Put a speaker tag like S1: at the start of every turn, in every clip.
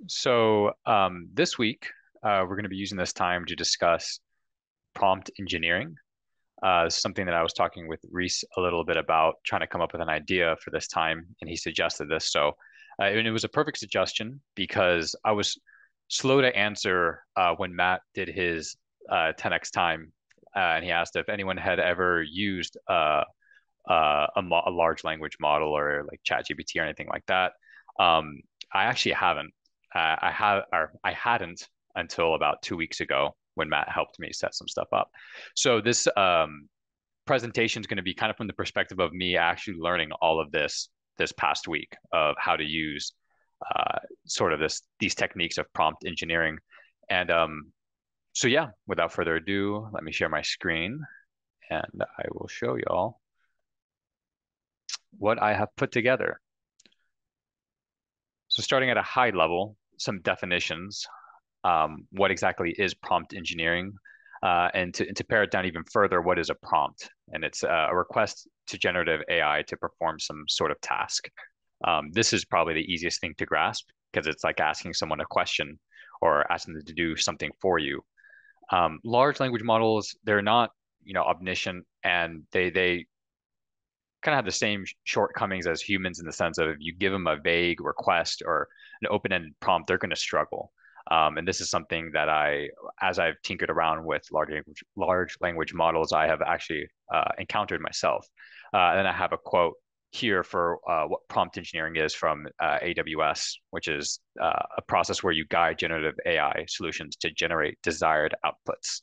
S1: This week, we're going to be using this time to discuss prompt engineering. Something that I was talking with Reese a little bit about, trying to come up with an idea for this time, and he suggested this. And it was a perfect suggestion because I was slow to answer when Matt did his 10x time, and he asked if anyone had ever used a large language model or like ChatGPT or anything like that. Um, I actually haven't. I hadn't until about 2 weeks ago when Matt helped me set some stuff up. So this presentation is going to be kind of from the perspective of me actually learning all of this past week of how to use sort of these techniques of prompt engineering. And so yeah, without further ado, let me share my screen and I will show y'all what I have put together. So starting at a high level, some definitions. What exactly is prompt engineering? And to pare it down even further, what is a prompt? And it's a request to generative AI to perform some sort of task. This is probably the easiest thing to grasp because it's like asking someone a question or asking them to do something for you. Large language models, they're not, omniscient, and they kind of have the same shortcomings as humans in the sense of if you give them a vague request or an open-ended prompt, they're going to struggle. And this is something that as I've tinkered around with large language models, I have actually encountered myself. And I have a quote here for what prompt engineering is from AWS, which is a process where you guide generative AI solutions to generate desired outputs.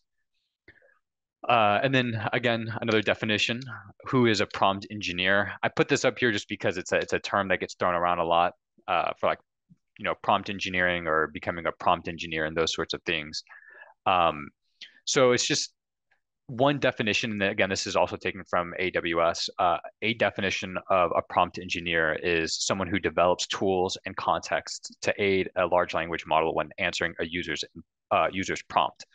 S1: And then again, another definition, who is a prompt engineer? I put this up here just because it's a term that gets thrown around a lot for like, prompt engineering or becoming a prompt engineer and those sorts of things. Um, so it's just one definition. And again, this is also taken from AWS. A definition of a prompt engineer is someone who develops tools and context to aid a large language model when answering a user's prompt.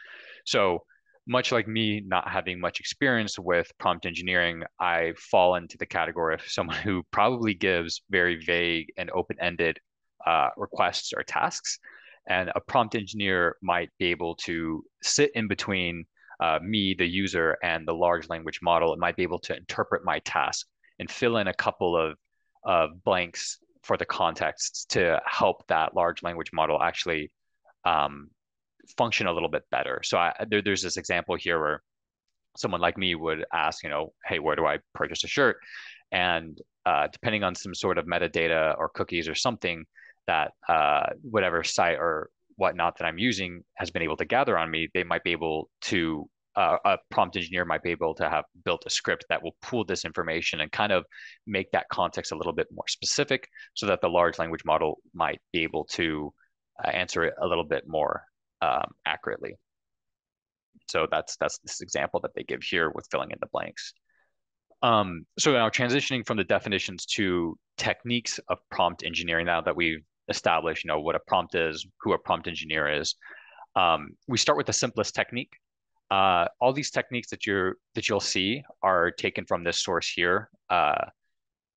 S1: So much like me not having much experience with prompt engineering, I fall into the category of someone who probably gives very vague and open-ended requests or tasks. And a prompt engineer might be able to sit in between me, the user, and the large language model. It might be able to interpret my task and fill in a couple of blanks for the context to help that large language model actually um, function a little bit better. There's this example here where someone like me would ask, hey, where do I purchase a shirt? And depending on some sort of metadata or cookies or something that whatever site or whatnot that I'm using has been able to gather on me, they might be able to a prompt engineer might be able to have built a script that will pull this information and kind of make that context a little bit more specific so that the large language model might be able to answer it a little bit more accurately. So that's this example that they give here with filling in the blanks. So now transitioning from the definitions to techniques of prompt engineering, now that we've established, what a prompt is, who a prompt engineer is, we start with the simplest technique. All these techniques that you'll see are taken from this source here,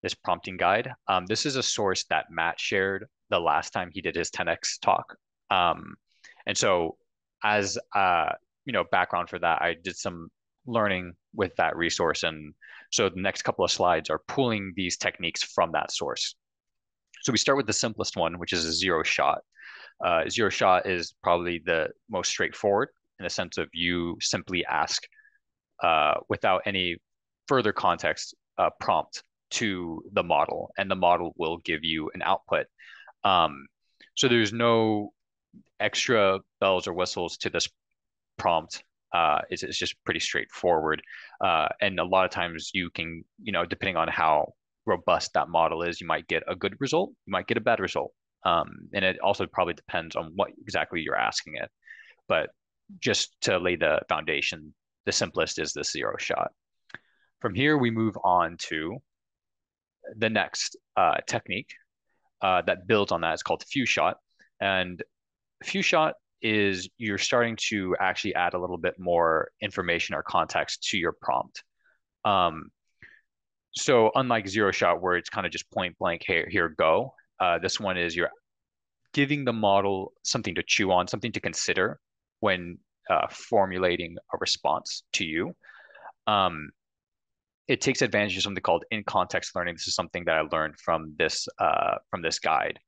S1: this prompting guide. This is a source that Matt shared the last time he did his 10x talk. And so as background for that, I did some learning with that resource. And so the next couple of slides are pulling these techniques from that source. So we start with the simplest one, which is a zero shot. Zero shot is probably the most straightforward in the sense of you simply ask without any further context prompt to the model, and the model will give you an output. Um, so there's no extra bells or whistles to this prompt. It's just pretty straightforward. And a lot of times you can, depending on how robust that model is, you might get a good result, you might get a bad result. And it also probably depends on what exactly you're asking it. But just to lay the foundation, the simplest is the zero shot. From here, we move on to the next technique that builds on that. It's called few shot. And few shot is you're starting to actually add a little bit more information or context to your prompt. So unlike zero shot where it's kind of just point blank, here go. This one is you're giving the model something to chew on, something to consider when formulating a response to you. Um, it takes advantage of something called in-context learning. This is something that I learned from this guide,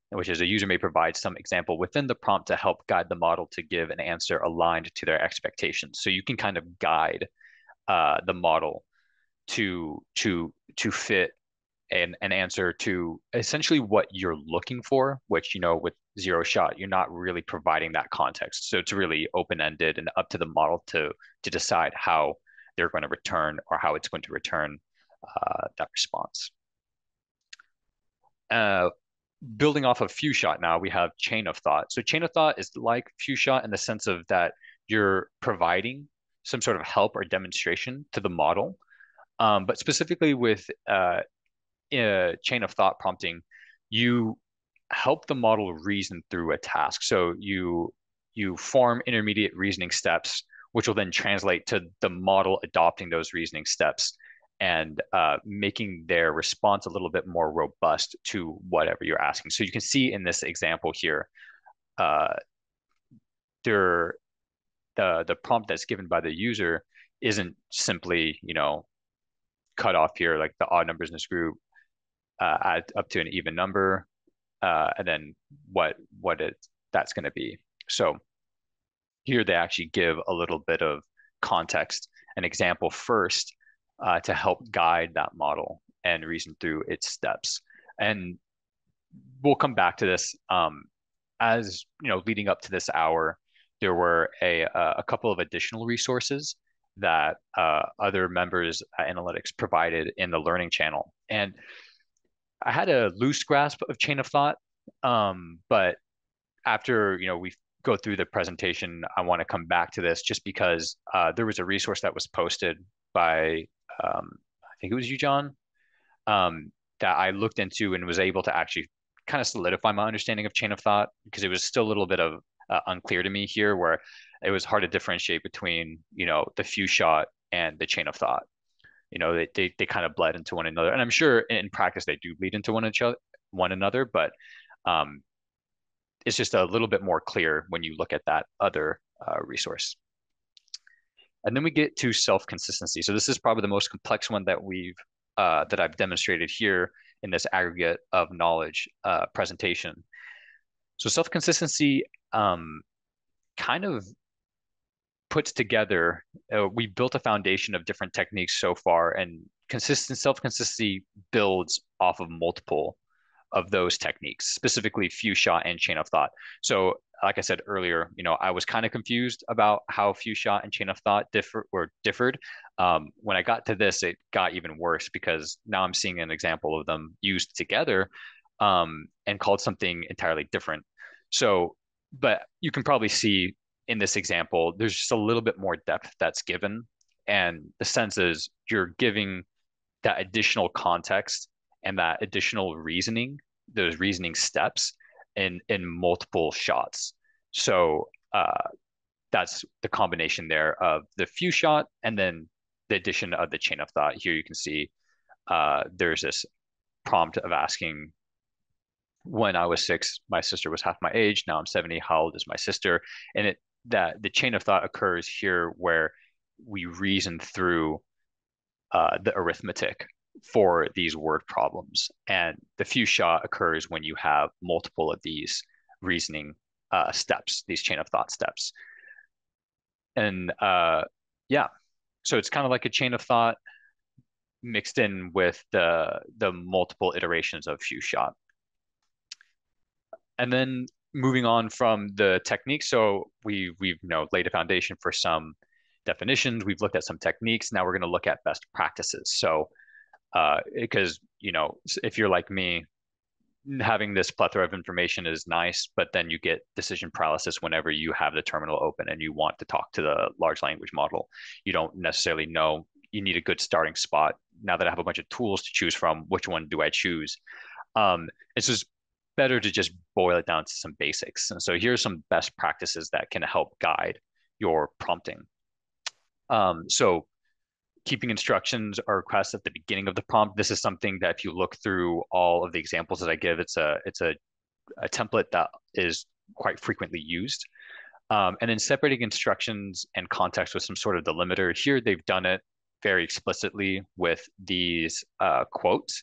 S1: which is a user may provide some example within the prompt to help guide the model to give an answer aligned to their expectations. So you can kind of guide the model to fit an answer to essentially what you're looking for, which, with zero shot, you're not really providing that context. So it's really open-ended and up to the model to decide how they're going to return or how it's going to return that response. Uh, Building off of few shot now, we have chain of thought. So chain of thought is like few shot in the sense of that you're providing some sort of help or demonstration to the model. But specifically with chain of thought prompting, you help the model reason through a task. So you form intermediate reasoning steps, which will then translate to the model adopting those reasoning steps and making their response a little bit more robust to whatever you're asking. So you can see in this example here, uh, there the prompt that's given by the user isn't simply, cut off here like the odd numbers in this group, add up to an even number, and then what that's going to be. So here they actually give a little bit of context, an example first, to help guide that model and reason through its steps. And we'll come back to this. As leading up to this hour, there were a couple of additional resources that other members at InnoLitics provided in the learning channel. And I had a loose grasp of chain of thought, but after we go through the presentation, I want to come back to this just because there was a resource that was posted by I think it was you, John, that I looked into and was able to actually kind of solidify my understanding of chain of thought because it was still a little bit of unclear to me here, where it was hard to differentiate between the few shot and the chain of thought. They kind of bled into one another, and I'm sure in practice they do bleed into one another, but um, it's just a little bit more clear when you look at that other resource. And then we get to self-consistency. So this is probably the most complex one that I've demonstrated here in this aggregate of knowledge presentation. So self-consistency kind of puts together, we built a foundation of different techniques so far, and self-consistency builds off of multiple of those techniques, specifically few shot and chain of thought. So like I said earlier, I was kind of confused about how few shot and chain of thought differed. When I got to this, it got even worse because now I'm seeing an example of them used together and called something entirely different. So, but you can probably see in this example, there's just a little bit more depth that's given. And the sense is you're giving that additional context and that additional reasoning, those reasoning steps in multiple shots. So that's the combination there of the few shot and then the addition of the chain of thought. Here you can see there's this prompt of asking, when I was 6, my sister was half my age. Now I'm 70. How old is my sister? And that the chain of thought occurs here where we reason through the arithmetic for these word problems. And the few shot occurs when you have multiple of these reasoning steps, these chain of thought steps. And yeah, so it's kind of like a chain of thought mixed in with the multiple iterations of few shot. And then moving on from the techniques, so we've laid a foundation for some definitions. We've looked at some techniques. Now we're going to look at best practices. So because if you're like me, having this plethora of information is nice, but then you get decision paralysis whenever you have the terminal open and you want to talk to the large language model. You don't necessarily know. You need a good starting spot. Now that I have a bunch of tools to choose from, which one do I choose? It's just better to just boil it down to some basics. And so here's some best practices that can help guide your prompting. So keeping instructions or requests at the beginning of the prompt. This is something that if you look through all of the examples that I give, it's a a template that is quite frequently used. And then separating instructions and context with some sort of delimiter. Here, they've done it very explicitly with these quotes.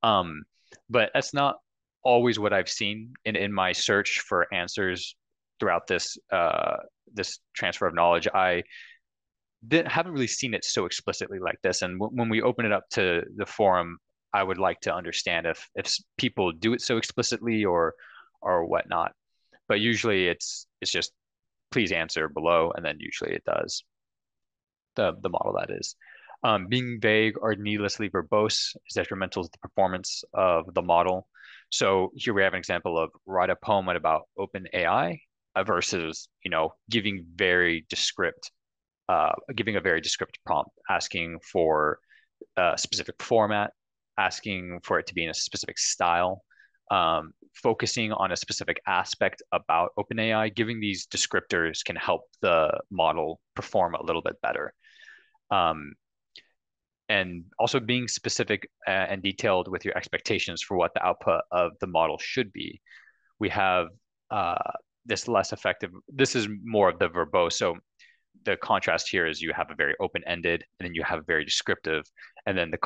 S1: Um, but that's not always what I've seen in my search for answers throughout this transfer of knowledge. I haven't really seen it so explicitly like this. And when we open it up to the forum, I would like to understand if people do it so explicitly or whatnot. But usually it's just please answer below, and then usually it does the model that is. Being vague or needlessly verbose is detrimental to the performance of the model. So here we have an example of write a poem about OpenAI versus, giving a very descriptive prompt, asking for a specific format, asking for it to be in a specific style, focusing on a specific aspect about OpenAI. Giving these descriptors can help the model perform a little bit better. Um, and also being specific and detailed with your expectations for what the output of the model should be. We have this less effective, this is more of the verbose. So the contrast here is you have a very open-ended, and then you have very descriptive, and then the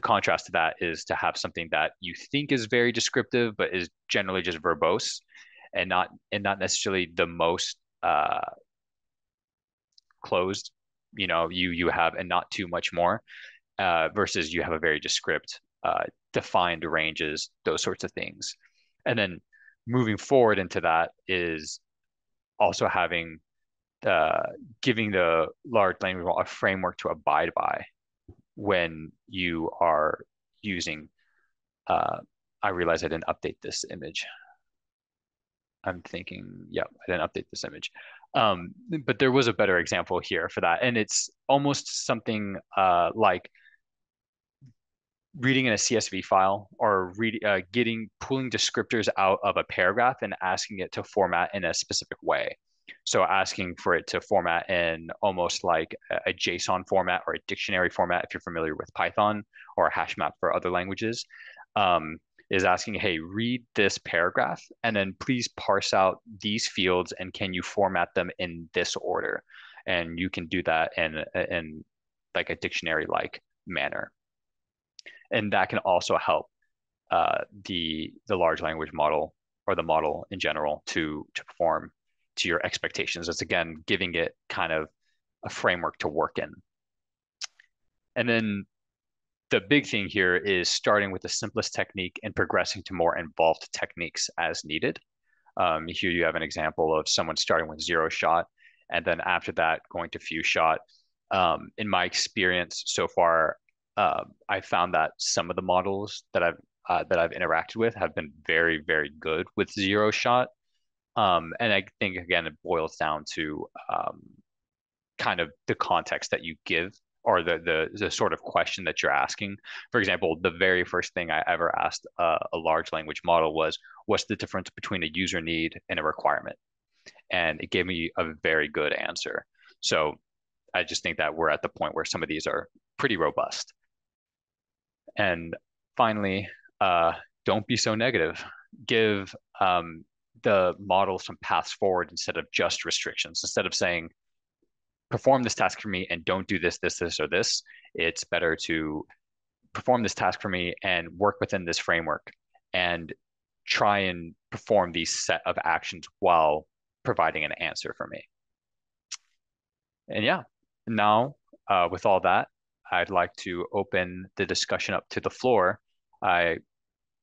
S1: contrast to that is to have something that you think is very descriptive, but is generally just verbose, and not necessarily the most closed. You have and not too much more, versus you have a very descript, defined ranges, those sorts of things, and then moving forward into that is also having giving the large language model a framework to abide by when you are using. I realize I didn't update this image. I'm thinking, yeah, I didn't update this image. But there was a better example here for that. And it's almost something like reading in a CSV file or pulling descriptors out of a paragraph and asking it to format in a specific way. So asking for it to format in almost like a JSON format or a dictionary format, if you're familiar with Python, or a hash map for other languages, is asking, hey, read this paragraph and then please parse out these fields and can you format them in this order? And you can do that in like a dictionary-like manner. And that can also help the large language model, or the model in general, to perform to your expectations. It's again giving it kind of a framework to work in. And then the big thing here is starting with the simplest technique and progressing to more involved techniques as needed. Here you have an example of someone starting with zero shot, and then after that going to few shot. In my experience so far, I found that some of the models that I've interacted with have been very, very good with zero shot. And I think again it boils down to kind of the context that you give, or the sort of question that you're asking. For example, the very first thing I ever asked a large language model was, what's the difference between a user need and a requirement? And it gave me a very good answer. So I just think that we're at the point where some of these are pretty robust. And finally, don't be so negative. Give the model some paths forward instead of just restrictions. Instead of saying, perform this task for me and don't do this, this, or this, it's better to perform this task for me and work within this framework and try and perform these set of actions while providing an answer for me. And yeah, now with all that, I'd like to open the discussion up to the floor. I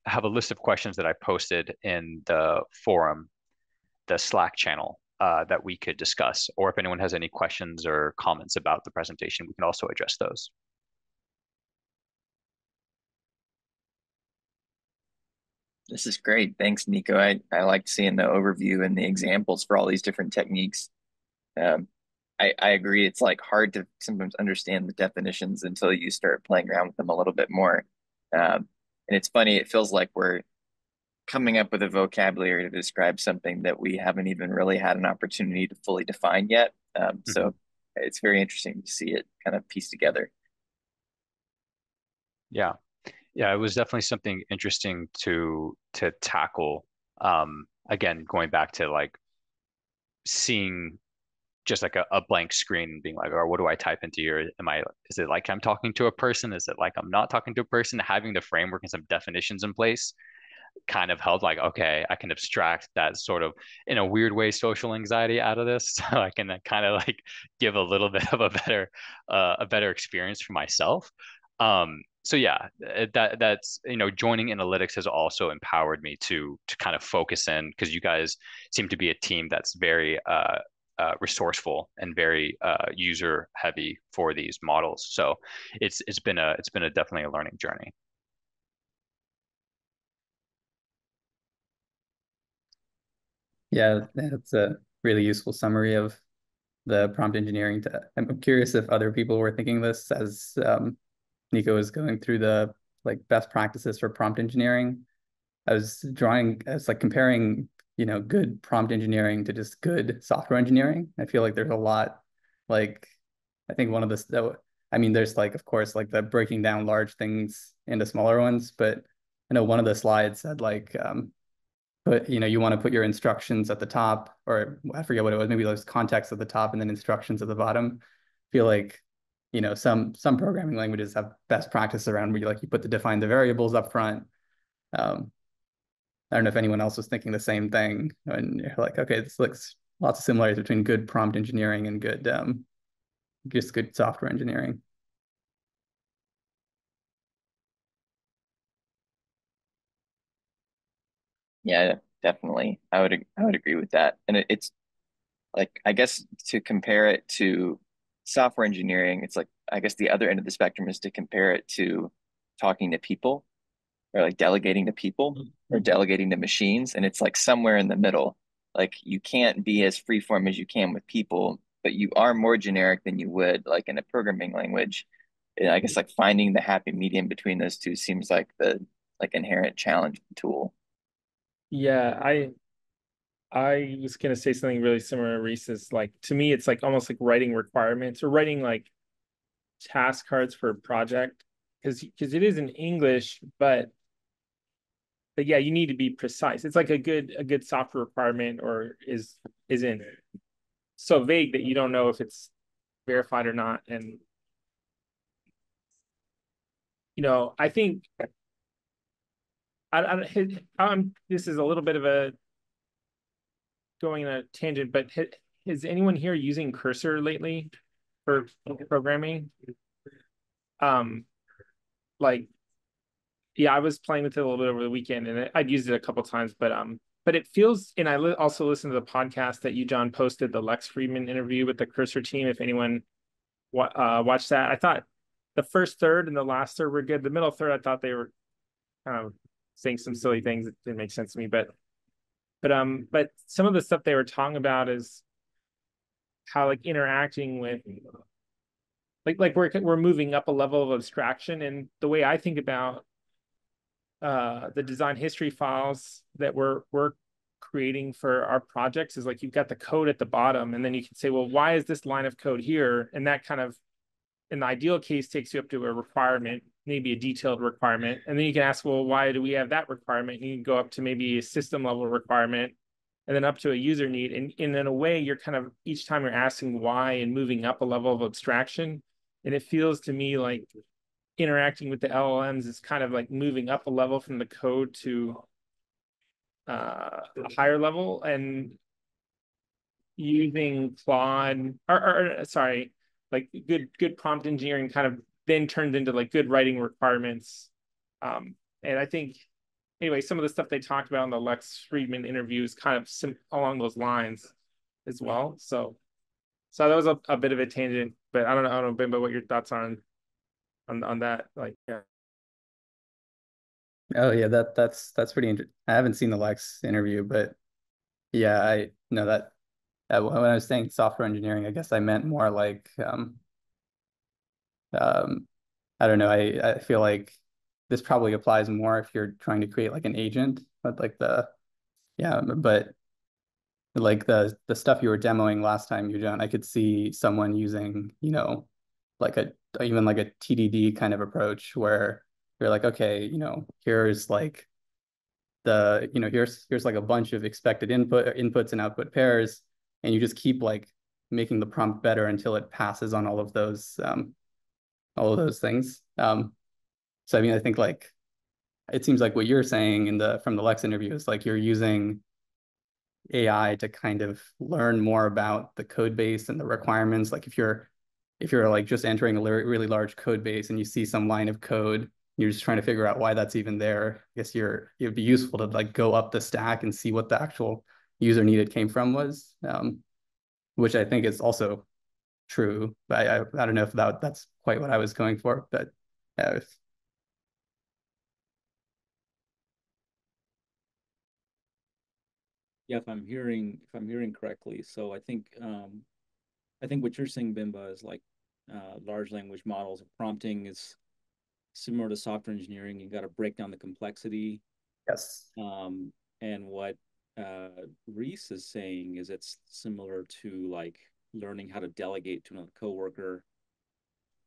S1: have a list of questions that I posted in the forum, the Slack channel, that we could discuss. Or if anyone has any questions or comments about the presentation, we can also address those.
S2: This is great. Thanks, Nico. I like seeing the overview and the examples for all these different techniques. Um, I agree. It's like hard to sometimes understand the definitions until you start playing around with them a little bit more. And it's funny, it feels like we're coming up with a vocabulary to describe something that we haven't even really had an opportunity to fully define yet.
S1: Mm-hmm.
S2: So it's very interesting to see it kind of piece together.
S1: Yeah. Yeah, it was definitely something interesting to tackle. Again, going back to like seeing just like a blank screen and being like, or what do I type into here? Is it like I'm talking to a person? Is it like I'm not talking to a person? Having the framework and some definitions in place kind of helped like, okay, I can abstract that sort of in a weird way social anxiety out of this. So I can kind of like give a little bit of a better experience for myself. So yeah, that's joining InnoLitics has also empowered me to kind of focus in because you guys seem to be a team that's very resourceful and very user heavy for these models. So it's been a definitely a learning journey.
S3: Yeah, that's a really useful summary of the prompt engineering. I'm curious if other people were thinking this as Nico was going through the like best practices for prompt engineering. I was like comparing, good prompt engineering to just good software engineering. I feel like there's a lot, like, I think one of I mean, there's like, of course, like the breaking down large things into smaller ones, but I know one of the slides said like, you want to put your instructions at the top, or I forget what it was, maybe those context at the top and then instructions at the bottom. I feel like, some programming languages have best practice around where you put the define the variables up front. Um, I don't know if anyone else was thinking the same thing. And you're like, okay, this looks lots of similarities between good prompt engineering and just good software engineering.
S2: Yeah, definitely. I would agree with that. And it's like I guess to compare it to software engineering, it's like I guess the other end of the spectrum is to compare it to talking to people or like delegating to people or delegating to machines. And it's like somewhere in the middle. Like you can't be as freeform as you can with people, but you are more generic than you would like in a programming language. And I guess like finding the happy medium between those two seems like the like inherent challenge of the tool.
S4: Yeah, I was gonna say something really similar to Reese's. Like to me, it's like almost like writing requirements or writing like task cards for a project because it is in English, but yeah, you need to be precise. It's like a good software requirement or isn't so vague that you don't know if it's verified or not. And I think this is a little bit of a going on a tangent, but is anyone here using Cursor lately for programming? Um, like, yeah, I was playing with it a little bit over the weekend, and I'd used it a couple times, but it feels. And also listened to the podcast that you, John, posted the Lex Friedman interview with the Cursor team. If anyone watched that, I thought the first third and the last third were good. The middle third, I thought they were kind of saying some silly things that didn't make sense to me, but some of the stuff they were talking about is how like interacting with like we're moving up a level of abstraction. And the way I think about the design history files that we're creating for our projects is like you've got the code at the bottom, and then you can say, well, why is this line of code here? And that kind of, in the ideal case, takes you up to a requirement, maybe a detailed requirement. And then you can ask, well, why do we have that requirement? And you can go up to maybe a system level requirement and then up to a user need. And in a way, you're kind of each time you're asking why and moving up a level of abstraction. And it feels to me like interacting with the LLMs is kind of like moving up a level from the code to a higher level, and using Claude or sorry, like good prompt engineering kind of then turned into like good writing requirements. And I think anyway, some of the stuff they talked about in the Lex Friedman interview is kind of along those lines as well. So that was a bit of a tangent, but I don't know, Ben, but what your thoughts are on that? Like, yeah.
S3: Oh yeah, that's pretty interesting. I haven't seen the Lex interview, but yeah, I know that when I was saying software engineering, I guess I meant more like um, I don't know. I feel like this probably applies more if you're trying to create like an agent, but but like the stuff you were demoing last time, you done, I could see someone using, like even like a TDD kind of approach where you're like, okay, here's like here's like a bunch of expected inputs and output pairs, and you just keep like making the prompt better until it passes on all of those things. So I mean, I think like it seems like what you're saying from the Lex interview is like you're using AI to kind of learn more about the code base and the requirements. Like if you're like just entering a really large code base and you see some line of code, you're just trying to figure out why that's even there. I guess it'd be useful to like go up the stack and see what the actual user need it came from was, which I think is also true. But I don't know if that's quite what I was going for, but uh,
S5: Yeah, if I'm hearing correctly. So I think what you're saying, Bimba, is like large language models. Prompting is similar to software engineering. You got to break down the complexity.
S3: yes.
S5: And what Reese is saying is it's similar to like learning how to delegate to another coworker.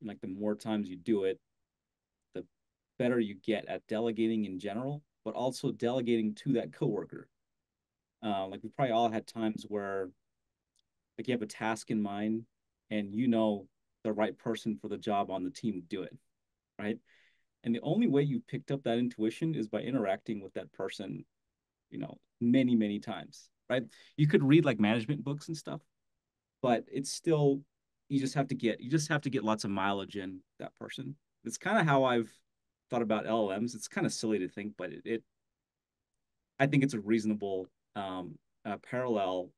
S5: And like the more times you do it, the better you get at delegating in general, but also delegating to that coworker. Like we probably all had times where like you have a task in mind and the right person for the job on the team to do it, right? And the only way you picked up that intuition is by interacting with that person, many, many times, right? You could read like management books and stuff, but it's still you just have to get lots of mileage in that person. It's kind of how I've thought about LLMs. It's kind of silly to think, but I think it's a reasonable parallel.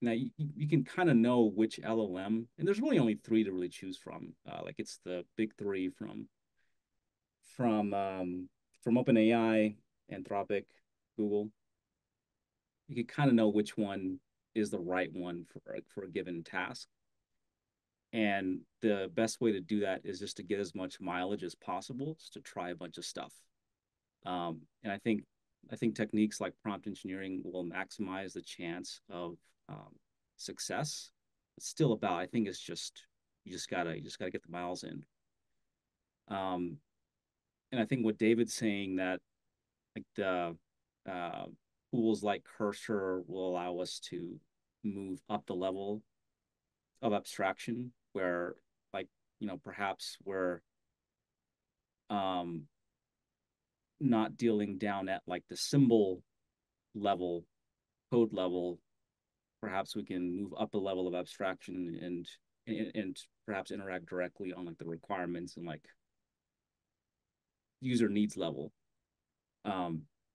S5: Now you can kind of know which LLM, and there's really only three to really choose from. Like it's the big three from OpenAI, Anthropic, Google. You can kind of know which one is the right one for a given task. And the best way to do that is just to get as much mileage as possible, just to try a bunch of stuff. And I think techniques like prompt engineering will maximize the chance of success. It's still about, I think it's just you just gotta get the miles in. Um, and I think what David's saying that like the uh, tools like Cursor will allow us to move up the level of abstraction, where like perhaps we're um, not dealing down at like the symbol level, code level. Perhaps we can move up a level of abstraction and perhaps interact directly on like the requirements and like user needs level.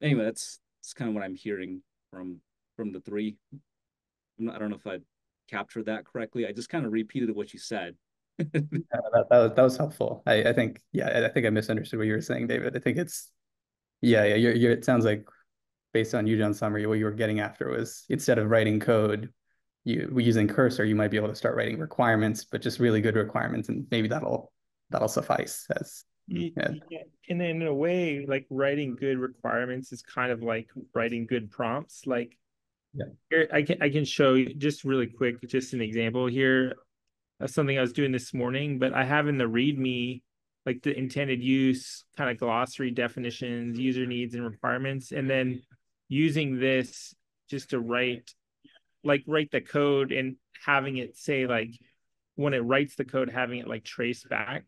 S5: Anyway, that's kind of what I'm hearing from the three. I don't know if I captured that correctly. I just kind of repeated what you said.
S3: That was helpful. I think, yeah, I think I misunderstood what you were saying, David. I think it's, yeah, it sounds like based on Eugen's summary, what you were getting after was instead of writing code, using Cursor, you might be able to start writing requirements, but just really good requirements, and maybe that'll suffice as. Yeah.
S4: Yeah. And then in a way, like writing good requirements is kind of like writing good prompts. Like
S3: Yeah.
S4: here, I can show you just really quick, just an example here of something I was doing this morning, but I have in the README like the intended use, kind of glossary definitions, user needs and requirements, and then using this just to write the code and having it say like when it writes the code, having it like trace back.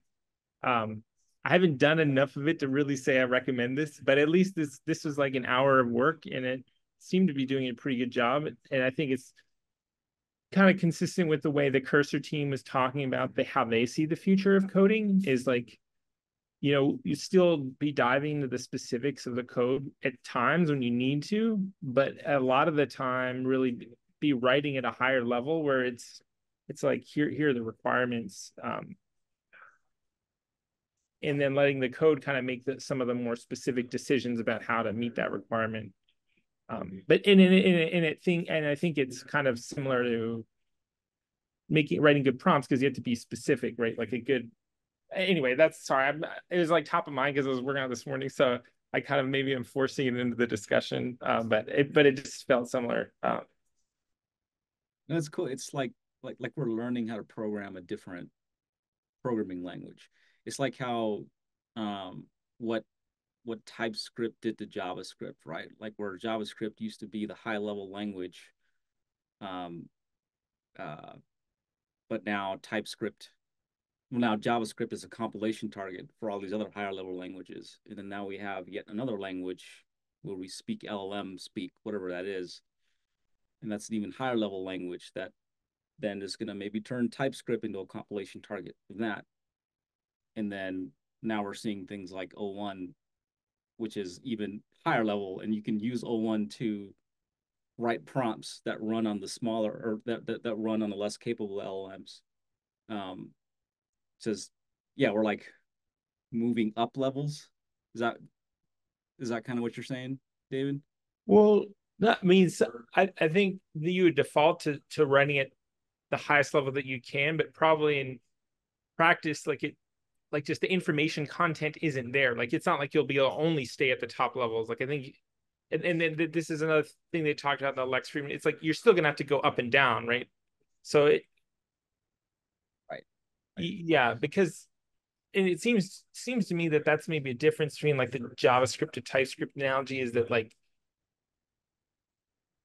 S4: Um, I haven't done enough of it to really say I recommend this, but at least this was like an hour of work and it seemed to be doing a pretty good job. And I think it's kind of consistent with the way the Cursor team was talking about how they see the future of coding is like, you still be diving into the specifics of the code at times when you need to, but a lot of the time really be writing at a higher level where it's like here are the requirements, and then letting the code kind of make some of the more specific decisions about how to meet that requirement. But I think it's kind of similar to writing good prompts because you have to be specific, right? Like a good. Anyway, it was like top of mind because I was working on this morning, so I kind of maybe am forcing it into the discussion, but it just felt similar.
S5: That's cool. It's like we're learning how to program a different programming language. It's like how what TypeScript did to JavaScript, right? Like where JavaScript used to be the high level language, um, uh, but now JavaScript is a compilation target for all these other higher level languages. And then now we have yet another language where we speak LLM, speak whatever that is. And that's an even higher level language that then is going to maybe turn TypeScript into a compilation target of that. And then now we're seeing things like O1, which is even higher level, and you can use O1 to write prompts that run on the smaller or that run on the less capable LLMs. Says, yeah, we're like moving up levels. Is that kind of what you're saying, David?
S4: Well, that means I think that you would default to running it the highest level that you can, but probably in practice, like just the information content isn't there. Like it's not like you'll be able to only stay at the top levels. Like I think, and then this is another thing they talked about in the Lex Freeman. It's like you're still gonna have to go up and down, right? So
S5: Right.
S4: Yeah, because and it seems to me that that's maybe a difference between like the JavaScript to TypeScript analogy is that like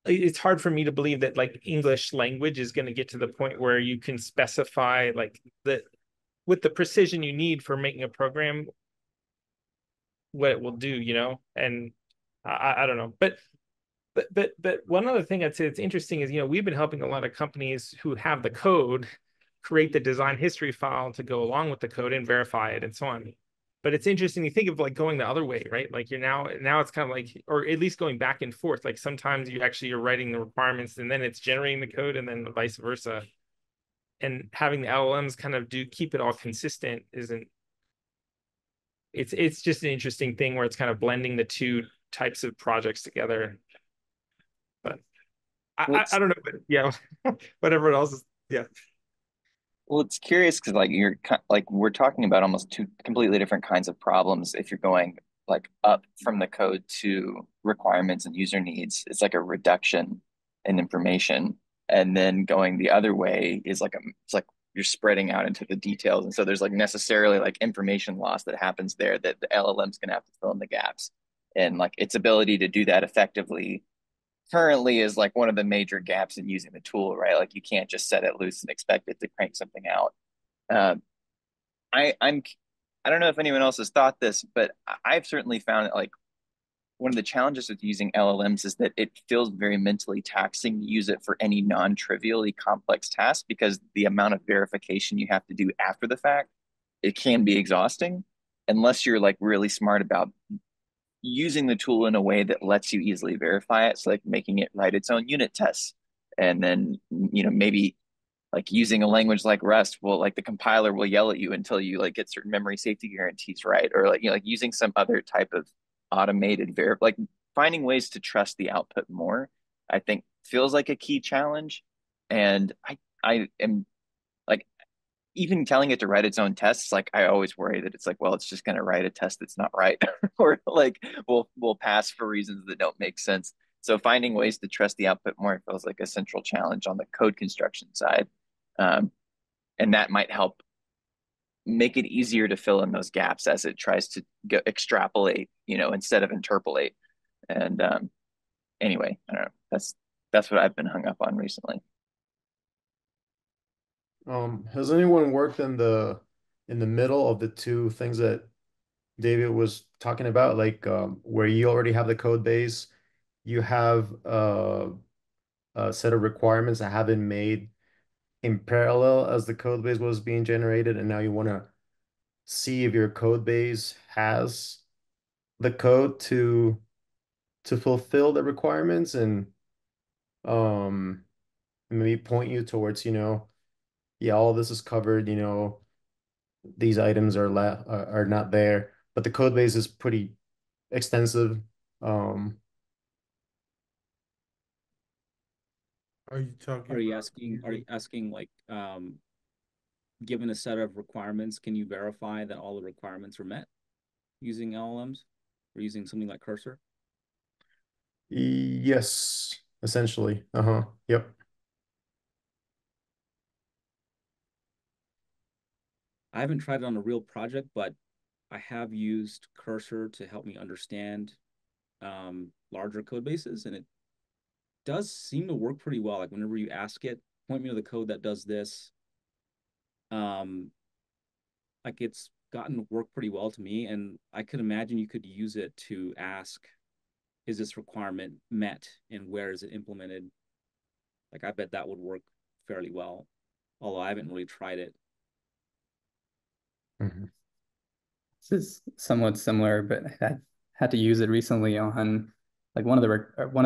S4: it's hard for me to believe that like English language is going to get to the point where you can specify like the with the precision you need for making a program what it will do, and I don't know, but one other thing I'd say that's interesting is we've been helping a lot of companies who have the code create the design history file to go along with the code and verify it and so on. But it's interesting. You think of like going the other way, right? Like you're now it's kind of like, or at least going back and forth. Like sometimes you're writing the requirements and then it's generating the code and then vice versa. And having the LLMs kind of keep it all consistent isn't. It's just an interesting thing where it's kind of blending the two types of projects together. But I don't know. But yeah, whatever else is yeah.
S2: Well, it's curious because like we're talking about almost two completely different kinds of problems. If you're going like up from the code to requirements and user needs, it's like a reduction in information, and then going the other way is it's like you're spreading out into the details, and so there's like necessarily like information loss that happens there that the LLM's gonna have to fill in the gaps, and like its ability to do that effectively currently is like one of the major gaps in using the tool, right? Like you can't just set it loose and expect it to crank something out. Uh, I'm I don't know if anyone else has thought this, but I've certainly found that like one of the challenges with using LLMs is that it feels very mentally taxing to use it for any non-trivially complex task because the amount of verification you have to do after the fact, it can be exhausting unless you're like really smart about using the tool in a way that lets you easily verify it. So like making it write its own unit tests. And then, maybe like using a language like Rust will like the compiler will yell at you until you like get certain memory safety guarantees right. Or like, like using some other type of automated like finding ways to trust the output more, I think feels like a key challenge. And I am like even telling it to write its own tests, like I always worry that it's like, well, it's just going to write a test that's not right, or like will pass for reasons that don't make sense. So finding ways to trust the output more feels like a central challenge on the code construction side, and that might help make it easier to fill in those gaps as it tries to extrapolate, instead of interpolate. And anyway, I don't know. That's what I've been hung up on recently.
S6: Has anyone worked in the middle of the two things that David was talking about, like where you already have the code base, you have a set of requirements that have been made in parallel as the code base was being generated, and now you want to see if your code base has the code to fulfill the requirements and um maybe point you towards, yeah, all this is covered, these items are not there, but the code base is pretty extensive. Um,
S7: Are you talking
S5: Are you
S7: about
S5: asking? Are you
S7: using?
S5: asking like, given a set of requirements, can you verify that all the requirements are met using LLMs or using something like Cursor?
S6: yes, essentially. Uh-huh. Yep.
S5: I haven't tried it on a real project, but I have used Cursor to help me understand larger code bases, and it does seem to work pretty well. Like whenever you ask it, point me to the code that does this, like it's gotten to work pretty well to me. And I could imagine you could use it to ask, is this requirement met and where is it implemented? Like I bet that would work fairly well, although I haven't really tried it.
S6: Mm-hmm.
S3: This is somewhat similar, but I had to use it recently on like one of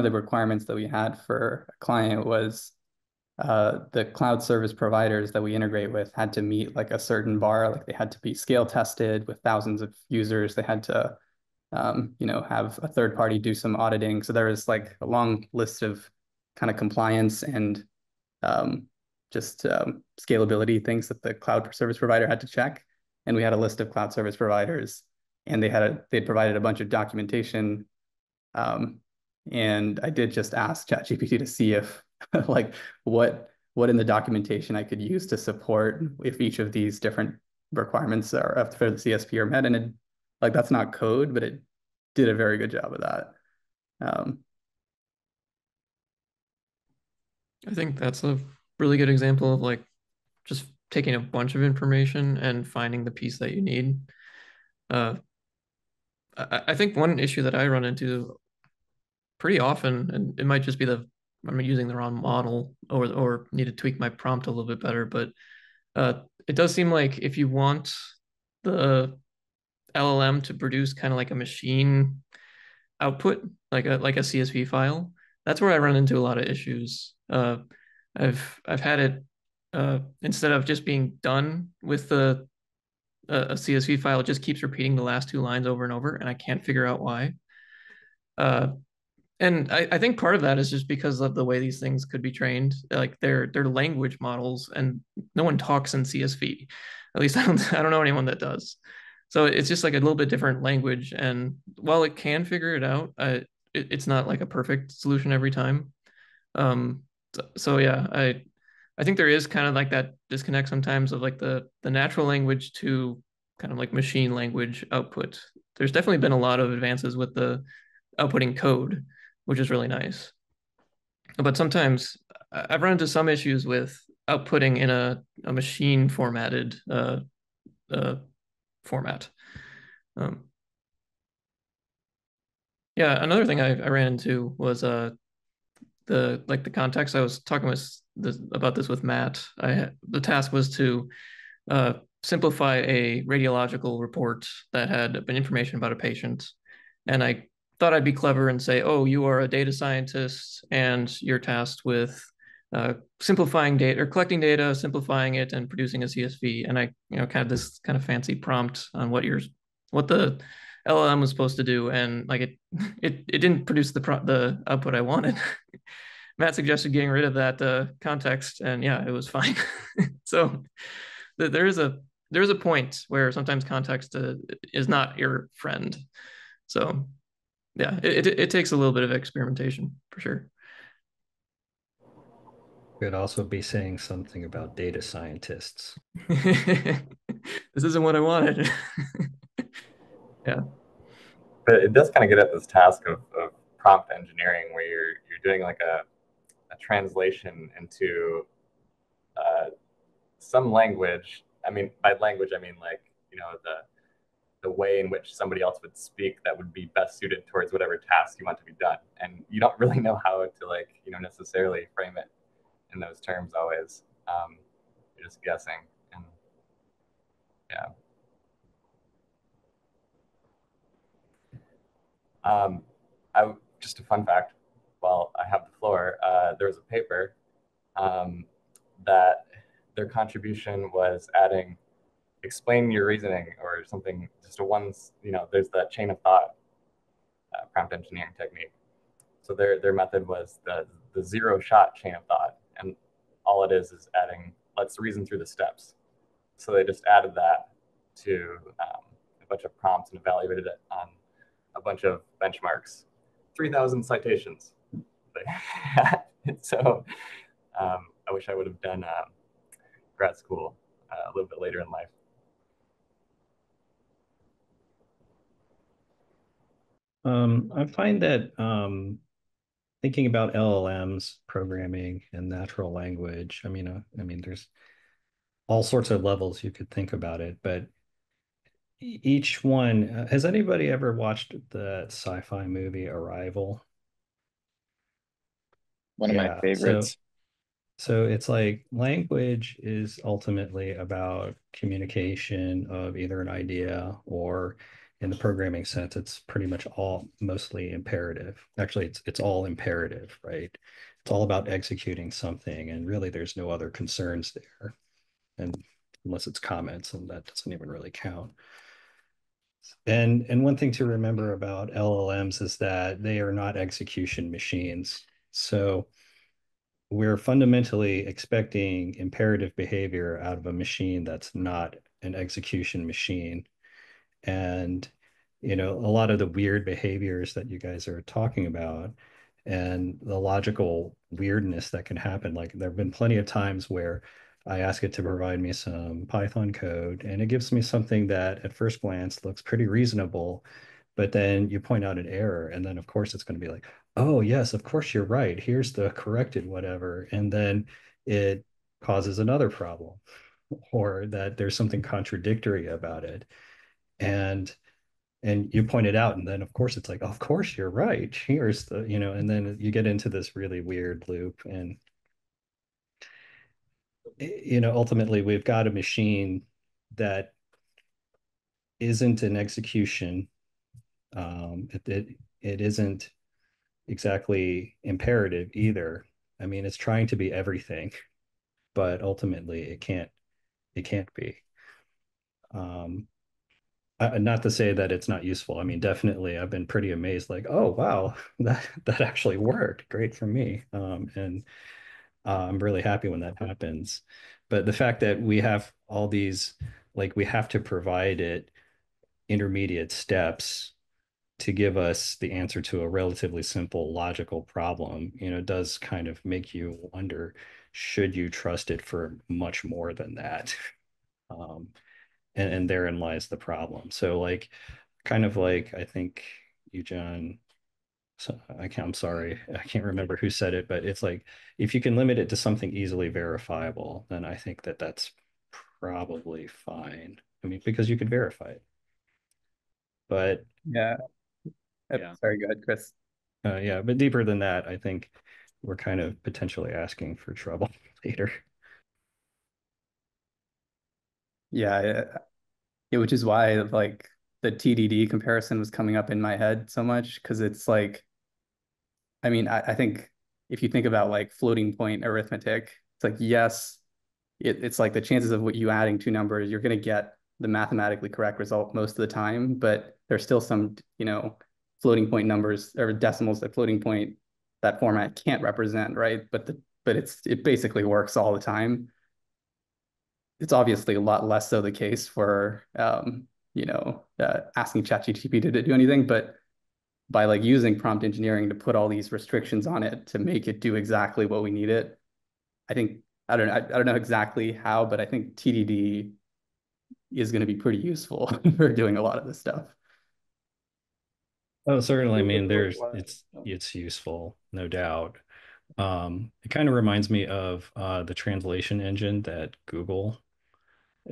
S3: the requirements that we had for a client was the cloud service providers that we integrate with had to meet like a certain bar, like they had to be scale tested with thousands of users. They had to, have a third party do some auditing. So there was like a long list of kind of compliance and just scalability things that the cloud service provider had to check. And we had a list of cloud service providers, and they'd provided a bunch of documentation. And I did just ask ChatGPT to see if like what in the documentation I could use to support if each of these different requirements are for the CSP or met. And it, like that's not code, but it did a very good job of that.
S8: I think that's a really good example of like just taking a bunch of information and finding the piece that you need. I think one issue that I run into pretty often, and it might just be I'm using the wrong model or need to tweak my prompt a little bit better, but it does seem like if you want the LLM to produce kind of like a machine output, like a CSV file, that's where I run into a lot of issues. I've had it instead of just being done with a CSV file, it just keeps repeating the last two lines over and over, and I can't figure out why. And I think part of that is just because of the way these things could be trained. Like they're language models, and no one talks in CSV. At least I don't know anyone that does. So it's just like a little bit different language. And while it can figure it out, it's not like a perfect solution every time. So yeah, I think there is kind of like that disconnect sometimes of like the natural language to kind of like machine language output. There's definitely been a lot of advances with the outputting code, which is really nice. But sometimes I've run into some issues with outputting in a machine formatted format. Yeah, another thing I ran into was the context. I was talking about this with Matt. The task was to simplify a radiological report that had been information about a patient, and I thought I'd be clever and say, "Oh, you are a data scientist, and you're tasked with simplifying data or collecting data, simplifying it, and producing a CSV." And I, kind of this kind of fancy prompt on what the LLM was supposed to do, and like it didn't produce the output I wanted. Matt suggested getting rid of that context, and yeah, it was fine. So there is a point where sometimes context is not your friend. So yeah, it takes a little bit of experimentation for sure.
S9: Could also be saying something about data scientists.
S8: This isn't what I wanted. Yeah.
S10: But it does kind of get at this task of prompt engineering where you're doing like a translation into some language. I mean, by language, I mean like, the way in which somebody else would speak that would be best suited towards whatever task you want to be done. And you don't really know how to like, necessarily frame it in those terms always. You're just guessing. And yeah. Just a fun fact, while I have the floor, there was a paper that their contribution was adding explain your reasoning or something, just there's that chain of thought prompt engineering technique. So their method was the zero shot chain of thought. And all it is adding, let's reason through the steps. So they just added that to a bunch of prompts and evaluated it on a bunch of benchmarks. 3,000 citations. So I wish I would have done grad school a little bit later in life.
S9: I find that thinking about LLMs, programming, and natural language. There's all sorts of levels you could think about it, but each one. Has anybody ever watched the sci-fi movie Arrival?
S2: One of my
S9: Yeah. So
S2: favorites.
S9: So it's like language is ultimately about communication of either an idea or in the programming sense, it's pretty much all mostly imperative. Actually, it's all imperative, right? It's all about executing something, and really there's no other concerns there. And unless it's comments, and that doesn't even really count. And one thing to remember about LLMs is that they are not execution machines. So we're fundamentally expecting imperative behavior out of a machine that's not an execution machine. And, a lot of the weird behaviors that you guys are talking about and the logical weirdness that can happen, like there have been plenty of times where I ask it to provide me some Python code and it gives me something that at first glance looks pretty reasonable, but then you point out an error and then of course it's going to be like, oh yes, of course you're right, here's the corrected whatever, and then it causes another problem or that there's something contradictory about it, and you point it out and then of course it's like, of course you're right, here's the, and then you get into this really weird loop. And ultimately we've got a machine that isn't an execution. It isn't exactly imperative either. I mean, it's trying to be everything, but ultimately it can't be. Um, not to say that it's not useful. I mean, definitely, I've been pretty amazed. Like, oh wow, that actually worked. Great for me. And I'm really happy when that happens. But the fact that we have all these, like, we have to provide it intermediate steps to give us the answer to a relatively simple logical problem, does kind of make you wonder, should you trust it for much more than that? Um, and therein lies the problem. So like, kind of like, I think you, John, so I'm sorry, I can't remember who said it, but it's like, if you can limit it to something easily verifiable, then I think that that's probably fine. I mean, because you could verify it. But
S3: Yeah.
S5: Yeah.
S3: Sorry, go ahead, Chris.
S9: yeah, but deeper than that, I think we're kind of potentially asking for trouble later.
S3: Yeah, yeah, which is why like the TDD comparison was coming up in my head so much because it's like, I mean, I think if you think about like floating point arithmetic, it's like, yes, it's like the chances of what you adding two numbers, you're going to get the mathematically correct result most of the time, but there's still some, floating point numbers or decimals that floating point that format can't represent, right? But it basically works all the time. It's obviously a lot less so the case for asking ChatGPT to do anything, but by like using prompt engineering to put all these restrictions on it to make it do exactly what we need it, I think I don't know exactly how, but I think TDD is going to be pretty useful for doing a lot of this stuff.
S9: Oh, certainly. I mean, it's useful, no doubt. It kind of reminds me of the translation engine that Google,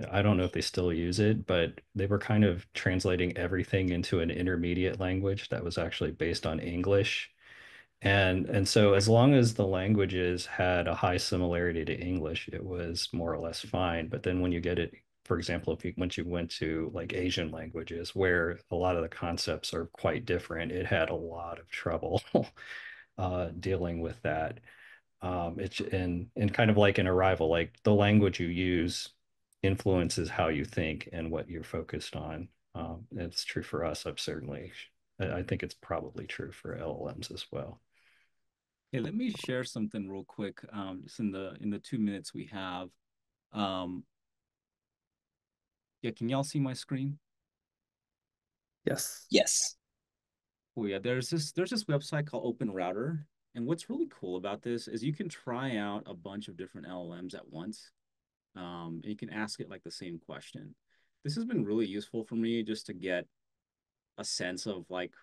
S9: I don't know if they still use it, but they were kind of translating everything into an intermediate language that was actually based on English. And so as long as the languages had a high similarity to English, it was more or less fine. But then when you get it, for example, once you went to like Asian languages where a lot of the concepts are quite different, it had a lot of trouble dealing with that. It's and kind of like an Arrival, like the language you use influences how you think and what you're focused on. It's true for us. I think it's probably true for LLMs as well.
S5: Hey, let me share something real quick. Just in the 2 minutes we have. Um, yeah, can y'all see my screen?
S3: Yes.
S2: Yes.
S5: Oh yeah, there's this website called Open Router, and what's really cool about this is you can try out a bunch of different LLMs at once, and you can ask it like the same question. This has been really useful for me just to get a sense of like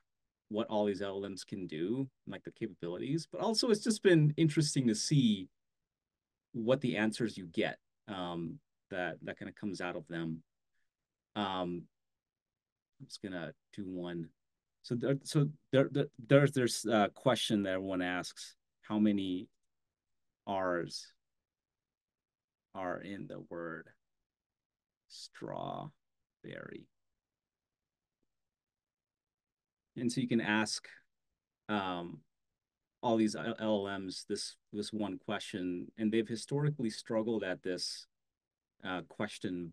S5: what all these LLMs can do, like the capabilities, but also it's just been interesting to see what the answers you get that kind of comes out of them. I'm just gonna do one. So there's a question that everyone asks: how many R's are in the word strawberry? And so you can ask all these LLMs this one question, and they've historically struggled at this question.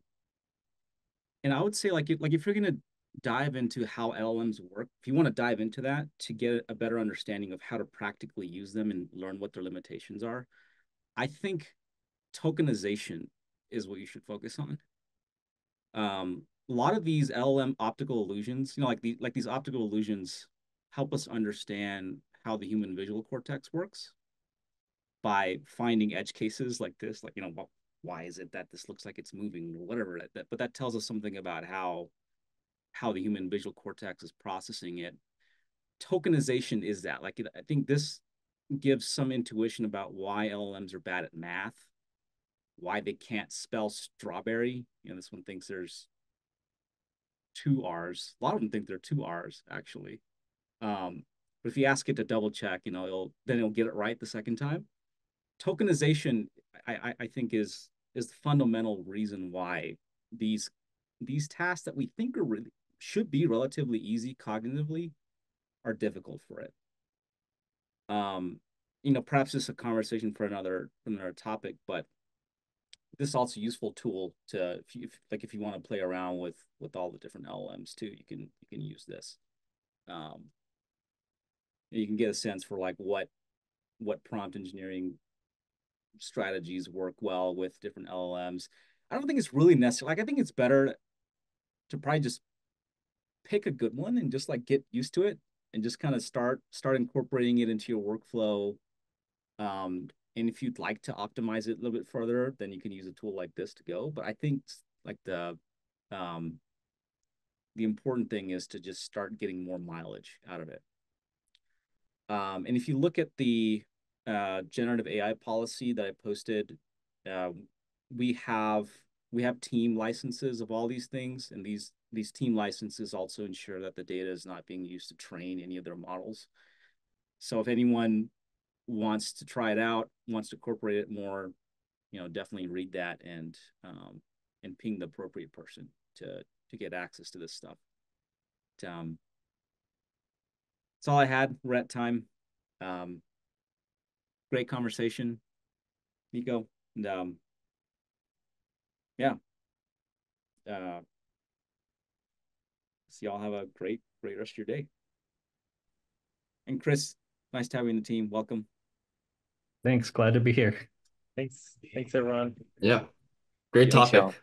S5: And I would say like if you're gonna dive into how LLMs work, if you want to dive into that to get a better understanding of how to practically use them and learn what their limitations are, I think tokenization is what you should focus on. A lot of these LLM optical illusions, like these optical illusions help us understand how the human visual cortex works by finding edge cases like this, like, why is it that this looks like it's moving or whatever, but that tells us something about how the human visual cortex is processing it. Tokenization is that. Like, I think this gives some intuition about why LLMs are bad at math, why they can't spell strawberry. This one thinks there's 2 R's. A lot of them think there are 2 R's, actually. But if you ask it to double check, it'll get it right the second time. Tokenization, I think, is the fundamental reason why these tasks that we think should be relatively easy cognitively are difficult for it. Perhaps it's a conversation for another topic, but this is also a useful tool to, if you want to play around with all the different LLMs too, you can use this. You can get a sense for like what prompt engineering strategies work well with different LLMs. I don't think it's really necessary. Like, I think it's better to probably just pick a good one and just like get used to it and just kind of start incorporating it into your workflow. And if you'd like to optimize it a little bit further, then you can use a tool like this to go. But I think like the important thing is to just start getting more mileage out of it. And if you look at the generative AI policy that I posted, we have team licenses of all these things, and these team licenses also ensure that the data is not being used to train any of their models. So if anyone wants to try it out, wants to incorporate it more, definitely read that and ping the appropriate person to get access to this stuff. That's all I had. We're at time. Great conversation, Nico. And yeah. So y'all have a great rest of your day. And Chris, nice to have you in the team. Welcome.
S9: Thanks. Glad to be here.
S4: Thanks everyone.
S11: Yeah. Great
S2: Thanks,
S11: topic.
S2: y'all.